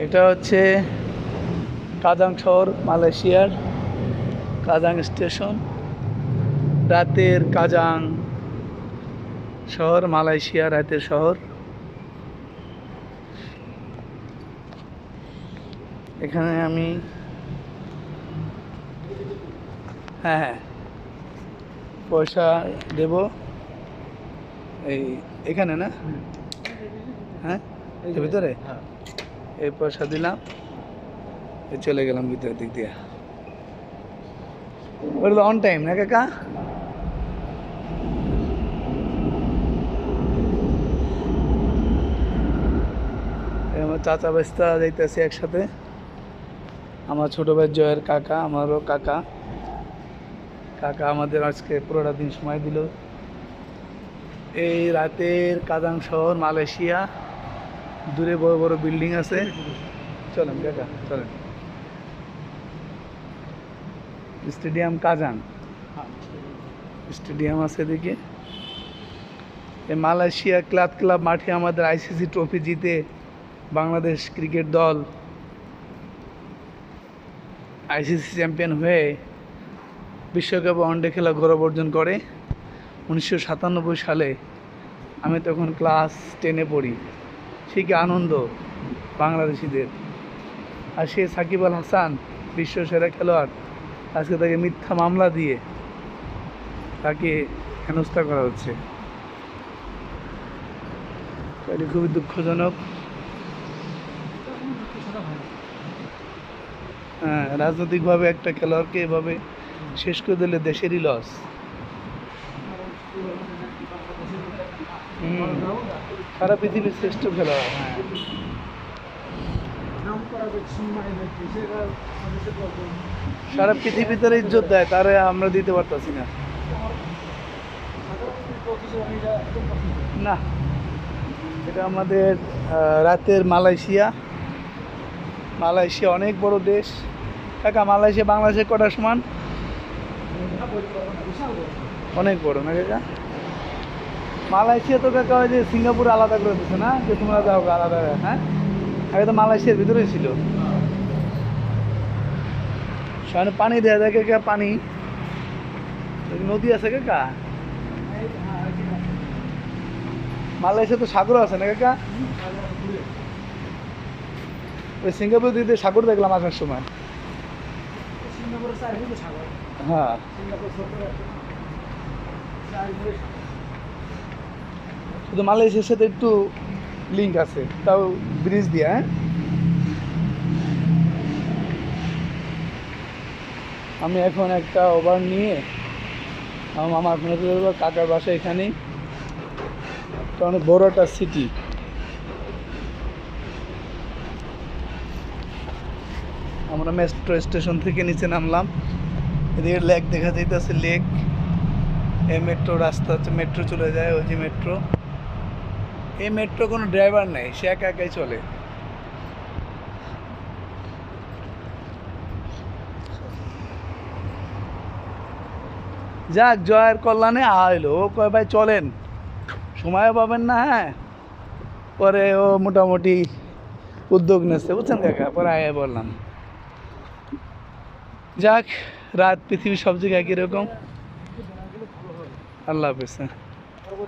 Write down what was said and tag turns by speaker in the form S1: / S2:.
S1: এটা হচ্ছে কাজাং শহর, মালয়েশিয়ার কাজাং স্টেশন। রাতের কাজাং শহর, মালয়েশিয়া রাতের শহর। এখানে আমি হ্যাঁ পয়সা দেব এখানে না, হ্যাঁ এই ভিতরে এই পয়সা দিলাম, চলে গেলাম ভিতরের দিক দিয়ে। ওটা অন টাইম না কাকা? আমার চাচা বেস্তা যাইতেছে একসাথে, আমার ছোট ভাই জয়ের কাকা, আমারও কাকা। কাকা আমাদের আজকে পুরোটা দিন সময় দিল। এই রাতের কাজাং শহর মালয়েশিয়া, দূরে বড় বড় বিল্ডিং আছে। চলেন কাকা চলেন। স্টেডিয়াম কাজাং স্টেডিয়াম আছে এদিকে। এই মালয়েশিয়া ক্লাব মাঠে আমাদের আইসিসি ট্রফি জিতে বাংলাদেশ ক্রিকেট দল আইসিসি চ্যাম্পিয়ন হয়ে বিশ্বকাপে ওয়ানডে খেলা গৌরব অর্জন করে 1997 সালে। আমি তখন ক্লাস 10-এ পড়ি। সে কি আনন্দ বাংলাদেশিদের। আর সে সাকিব আল হাসান, বিশ্ব সেরা খেলোয়াড়, আজকে তাকে মিথ্যা মামলা দিয়ে তাকে হেনস্থা করা হচ্ছে। এটি খুবই দুঃখজনক। হ্যাঁ, রাজনৈতিকভাবে একটা খেলোয়াড়কে এভাবে শেষ করে দিলে দেশেরই লস। সারা পৃথিবীর শ্রেষ্ঠ খেলোয়াড়। হ্যাঁ, সারা পৃথিবীতে ইজ্জত দেয়, তারে আমরা দিতে পারতাছি না। না, এটা আমাদের রাতের মালয়েশিয়া অনেক বড় দেশ কাকা। মালয়েশিয়া বাংলাদেশের কটার সমান? অনেক বড় না কাকা? মালয়েশিয়া তো কাকা ওই যে সিঙ্গাপুর আলাদা করে দিচ্ছে না, যে তোমরা যাও আলাদা। হ্যাঁ, আগে তো মালয়েশিয়ার ভিতরেই ছিল। সামনে পানি দেওয়া যায় কাকা, পানি নদী আছে কাকা। মালয়েশিয়া তো সাগর আছে না কাকা? ওই সিঙ্গাপুর দিকে সাগর দেখলাম আসার সময়। হ্যাঁ, শুধু মালয়েশিয়ার সাথে একটু লিঙ্ক আছে, তাও ব্রিজ দিয়ে। হ্যাঁ, আমি এখন একটা ওভার নিয়ে আমার কাকার বাসা এখানেই। অনেক বড় একটা সিটি। আমরা মেট্রো স্টেশন থেকে নিচে নামলাম। এদিকে লেক দেখা যাইতেছে, লেক। এই মেট্রো রাস্তা হচ্ছে, মেট্রো চলে যায় ওই যে মেট্রো। এই মেট্রো কোনো ড্রাইভার নেই, সে একা একাই চলে। যাক, জয়ের কল্যাণে আইলো। ও কয় ভাই চলেন, সময় পাবেন না। হ্যাঁ, পরে ও মোটামুটি উদ্যোগ নিচ্ছে, বুঝছেন কাকা। পরে আয় বললাম যাক, রাত পৃথিবীর সব জায়গায় একই রকম। আল্লাহ হাফেজ।